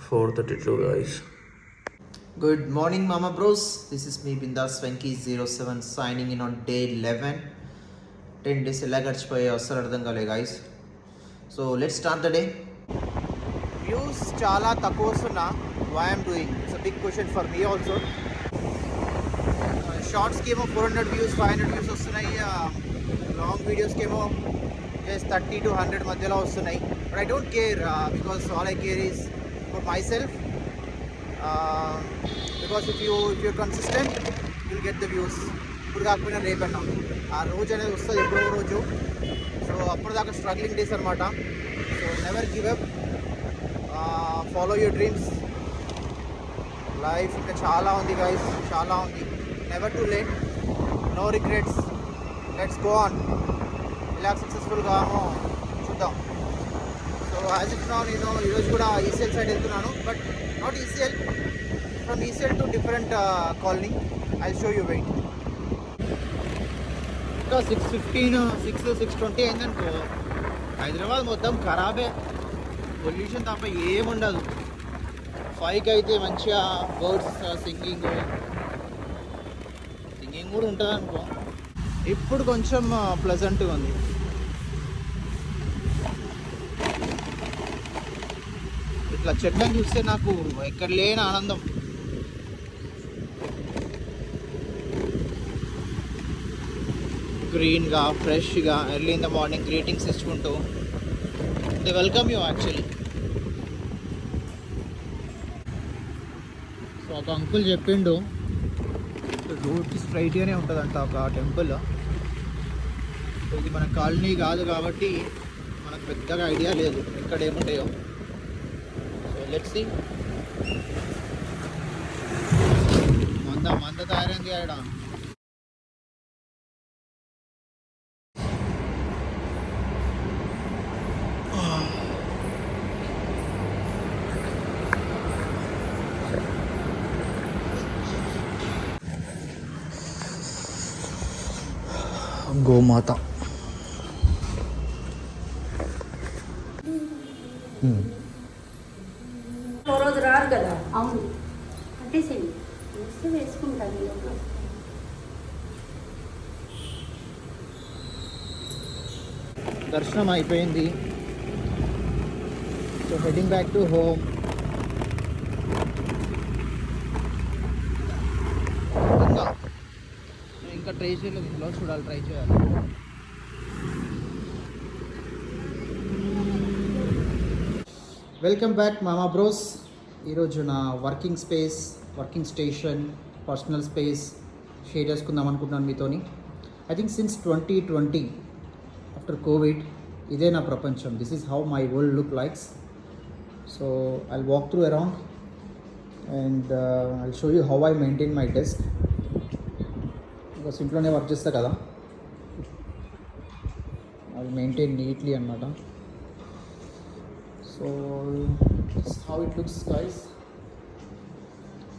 4:32 guys. Good morning mama bros. This is me Bindas Swanky07 signing in on day 11. 10 days ఎలా గడిచిపోయాయో అస్సలు అర్థం కాలే guys. So let's start the day. Views చాలా తక్కువ వస్తున్నా. Why I'm doing? It's a big question for me also. షార్ట్స్కి ఏమో 400 views 500 views వస్తున్నాయి. Long వీడియోస్కి ఏమో జస్ట్ 30 to 100 మధ్యలో వస్తున్నాయి. But I don't care because all I care is for my self. Because if you're consistent you'll get the views. ఇప్పుడు కాకపోయినా రేపన్నా ఆ రోజు అనేది వస్తుంది, ఎప్పుడో రోజు. సో అప్పటిదాకా స్ట్రగ్లింగ్ డేస్ అనమాట. So never give up, follow your dreams. Life ఇంకా చాలా ఉంది గైస్, చాలా ఉంది. Never too late, no regrets, let's go on. ఇలా సక్సెస్ఫుల్గా చూద్దాం. సో యాజ్ ఇట్ నౌ నేను ఈరోజు కూడా ఈసీఎల్ సైడ్ వెళ్తున్నాను, but not ECL, from ECL to different colony. I show you wait. ఇంకా 6:15 6:20 అయిందనుకో హైదరాబాద్ మొత్తం ఖరాబే, పొల్యూషన్ తప్ప ఏముండదు. 5కి అయితే మంచిగా బర్డ్స్ సింగింగ్ కూడా ఉంటుంది అనుకో. ఇప్పుడు కొంచెం ప్లెజెంట్గా ఉంది. ఇట్లా చెట్లను చూస్తే నాకు ఎక్కడ లేని ఆనందం. గ్రీన్గా ఫ్రెష్గా early in the morning greetings ఇచ్చుకుంటూ they welcome you actually. So ఒక అంకుల్ చెప్పిండు రోడ్కి స్ట్రైట్గానే ఉంటుందంట ఒక టెంపుల్. ఇది మన కాలనీ కాదు కాబట్టి మనకు పెద్దగా ఐడియా లేదు ఎక్కడ ఏముంటాయో. So let's see. మంద తయారైంది ఆడ. గోమాత. రోజు రారు కదా. అవును, కట్టేసేయండి, వేసుకుంటాను. దర్శనం అయిపోయింది. So heading back to home. ఇంకా ట్రై చేయలేదు, ఇంట్లో చూడాలి, ట్రై చేయాలి. వెల్కమ్ బ్యాక్ మామా బ్రోస్. ఈరోజు నా working station, personal space share చేసుకుందాం అనుకుంటున్నాను మీతోని. I think since 2020 after Covid ఇదే నా ప్రపంచం. This is how my world look likes. So I'll walk through around and I'll show you how I maintain my desk. Because ఇంట్లోనే work చేస్తా కదా, I maintain neatly అనమాట. So this is how it looks guys.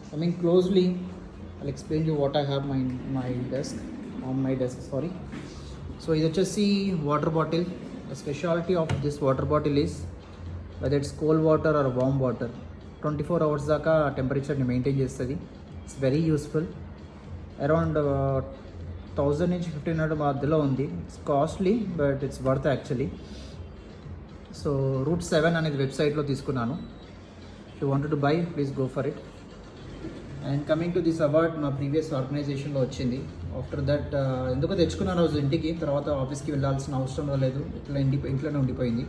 Coming closely, I'll explain you what I have on my desk. Sorry. So ఇది వచ్చేసి water bottle. The specialty of this water bottle is whether it's cold water or warm water, 24 hours దాకా టెంపరేచర్ని maintain చేస్తుంది. It's very useful. Around 1000 నుంచి 1500 మధ్యలో ఉంది. It's costly but it's worth actually. So root 7 అనేది వెబ్సైట్లో తీసుకున్నాను. You wanted to buy, please go for it. And coming to this award మా previous ఆర్గనైజేషన్లో వచ్చింది. ఆఫ్టర్ దట్ ఎందుకో తెచ్చుకున్నాను రోజు ఇంటికి, తర్వాత ఆఫీస్కి వెళ్ళాల్సిన అవసరం లేదు, ఇంట్లోనే ఉండిపోయింది.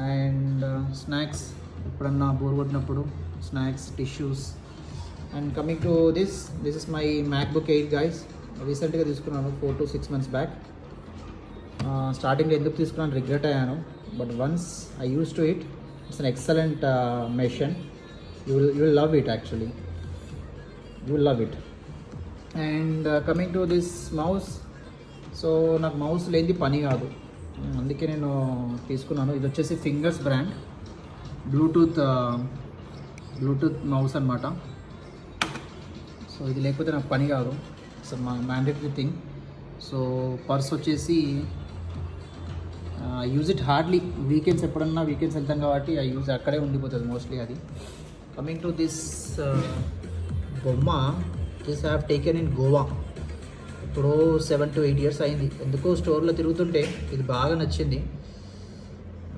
అండ్ స్నాక్స్, ఎప్పుడన్నా బోర్ కొట్టినప్పుడు snacks, tissues. And coming to this is my MacBook 8 guys. రీసెంట్గా తీసుకున్నాను 4 to 6 months బ్యాక్. స్టార్టింగ్లో ఎందుకు తీసుకున్నాను రిగ్రెట్ అయ్యాను, but once I use to it, it's an excellent machine. You will love it actually, you will love it. And coming to this mouse. So నాకు mouse లేనిది పని కాదు, అందుకే నేను తీసుకున్నాను. ఇది వచ్చేసి ఫింగర్స్ బ్రాండ్ బ్లూటూత్ మౌస్ అనమాట. సో ఇది లేకపోతే నాకు పని కాదు, it's mandatory thing. So purse వచ్చేసి యూజ్ ఇట్ హార్డ్లీ వీకెండ్స్ ఎప్పుడన్నా వీకెండ్స్ వెళ్తాం కాబట్టి ఆ యూజ్ అక్కడే ఉండిపోతుంది మోస్ట్లీ అది. కమింగ్ టు దిస్ బొమ్మ, this have taken in Goa. ఇప్పుడు 7 to 8 years అయింది. ఎందుకో స్టోర్లో తిరుగుతుంటే ఇది బాగా నచ్చింది.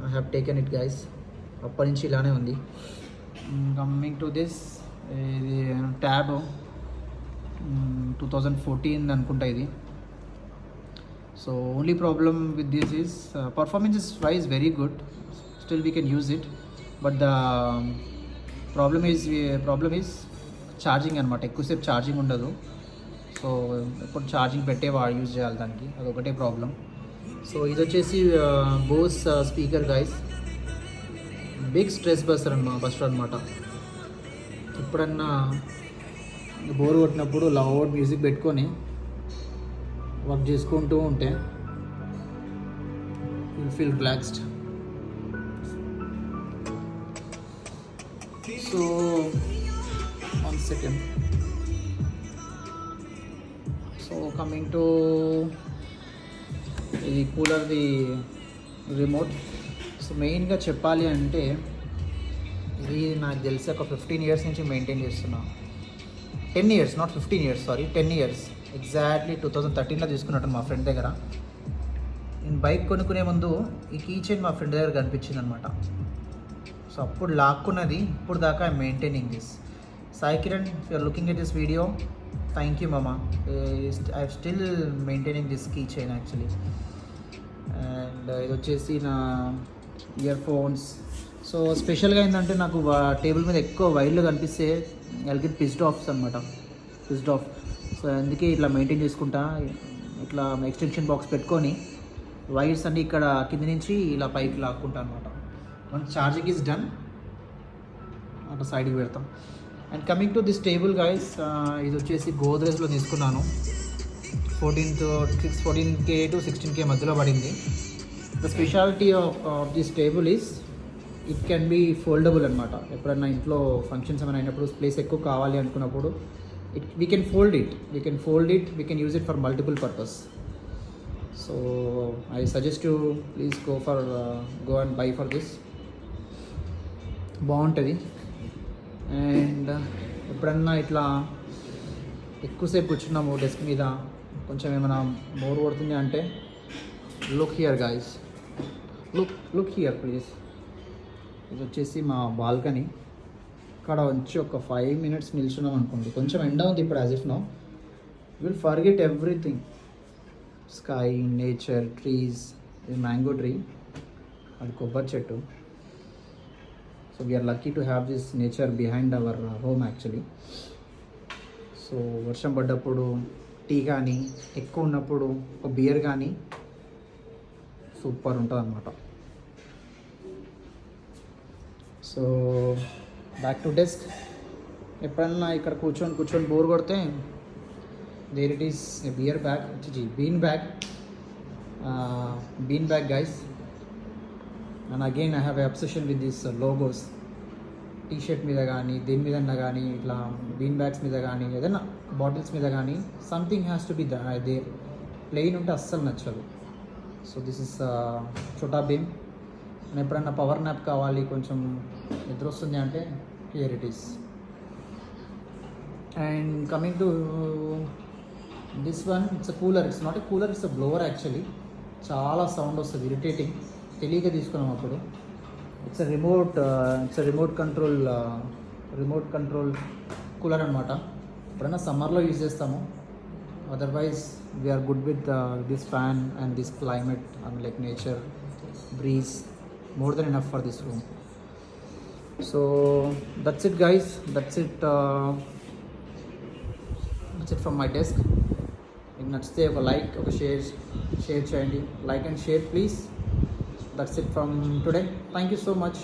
I have taken it guys. అప్పటి నుంచి ఇలానే ఉంది. కమింగ్ టు దిస్, ఇది ట్యాబ్ 2014 అనుకుంటా ఇది. So only problem with this is performance is wise very good, still we can use it. But the problem is charging అనమాట. ఎక్కువసేపు ఛార్జింగ్ ఉండదు. సో ఇప్పుడు ఛార్జింగ్ పెట్టే యూజ్ చేయాలి దానికి, అదొకటే ప్రాబ్లం. సో ఇది వచ్చేసి Bose speaker guys, big stress buster అనమాట. ఎప్పుడన్నా బోర్ కొట్టినప్పుడు లౌడ్ మ్యూజిక్ పెట్టుకొని వర్క్ చేసుకుంటూ ఉంటే you feel relaxed. So 1 second. So coming to ఇది కూలర్ది రిమోట్. సో మెయిన్గా చెప్పాలి అంటే ఇది నాకు తెలిసి ఒక 15 years నుంచి మెయింటైన్ చేస్తున్నా. 10 years, not 15 years, sorry 10 years. Exactly 2013లో తీసుకున్నట్టు మా ఫ్రెండ్ దగ్గర. నేను బైక్ కొనుక్కునే ముందు ఈ కీ చైన్ మా ఫ్రెండ్ దగ్గర కనిపించింది అనమాట. సో అప్పుడు లాక్కున్నది, ఇప్పుడు దాకా I maintaining this. Sai Kiran, if you're looking at this video, thank you మామా. I still maintaining this key chain actually. And ఇది వచ్చేసి నా ఇయర్ ఫోన్స్. సో స్పెషల్గా ఏంటంటే నాకు టేబుల్ మీద ఎక్కువ వైర్లు కనిపిస్తే ఐల్ గెట్ పిస్డ్ ఆఫ్ అనమాట, పిస్డ్ ఆఫ్. సో అందుకే ఇట్లా మెయింటైన్ చేసుకుంటా. ఇట్లా ఎక్స్టెన్షన్ బాక్స్ పెట్టుకొని వైర్స్ అన్నీ ఇక్కడ కింద నుంచి ఇలా పైకి లాక్కుంటా అనమాట. వన్స్ ఛార్జింగ్ ఈజ్ డన్ అట్లా సైడ్కి పెడతాం. And coming to this table guys, ఇది వచ్చేసి గోద్రేజ్లో తీసుకున్నాను. 14K to 16K మధ్యలో పడింది. The speciality of this table is it can be foldable అనమాట. ఎప్పుడన్నా ఇంట్లో ఫంక్షన్స్ ఏమైనా అయినప్పుడు ప్లేస్ ఎక్కువ కావాలి అనుకున్నప్పుడు we can fold it, we can use it for multiple purpose. So I suggest you please go and buy for this. బాగుంటుంది. And ఎప్పుడన్నా ఇట్లా ఎక్కువసేపు కూర్చున్నాము డెస్క్ మీద, కొంచెం ఏమైనా బోర్ కొడుతుంది అంటే look here guys, look here please. ఇది వచ్చేసి మా బాల్కనీ. ఇక్కడ వచ్చి ఒక 5 minutes నిల్చున్నాం అనుకోండి, కొంచెం ఎండ ఉంది ఇప్పుడు as if no, will forget everything. Sky, nature, trees. ఇది మ్యాంగో ట్రీ, అది కొబ్బరి చెట్టు. So we're lucky to have this nature behind our home actually. So వర్షం పడ్డప్పుడు టీ కానీ, ఎక్కువ ఉన్నప్పుడు ఒక బియర్ కానీ సూపర్ ఉంటుంది అన్నమాట. So back to desk. ఎప్పుడన్నా ఇక్కడ కూర్చొని బోర్ కొడితే there it is a beer bag, bean bag guys. And again I have a obsession with this logos. T shirt మీద కానీ దేని మీద కానీ, ఇట్లా బీన్ బ్యాగ్స్ మీద కానీ, ఏదైనా బాటిల్స్ మీద కానీ something has to be there. Plain ఉంటే అస్సలు నచ్చదు. So this is Chhota Bheem. నేను ఎప్పుడన్నా పవర్ న్యాప్ కావాలి, కొంచెం నిద్ర వస్తుంది అంటే here it is. And coming to this one, it's a cooler. It's not a cooler, it's a blower actually. చాలా సౌండ్ వస్తుంది, ఇరిటేటింగ్. తెలియక తీసుకున్నాం అప్పుడు. It's a remote control cooler అనమాట. ఎప్పుడైనా సమ్మర్లో యూజ్ చేస్తాము. Otherwise we're good with this fan and this climate and like nature, breeze. More than enough for this room. So that's it guys, that's it from my desk. మీకు నచ్చితే ఒక like, ఒక share చేయండి. Like and share please. That's it from today. Thank you so much.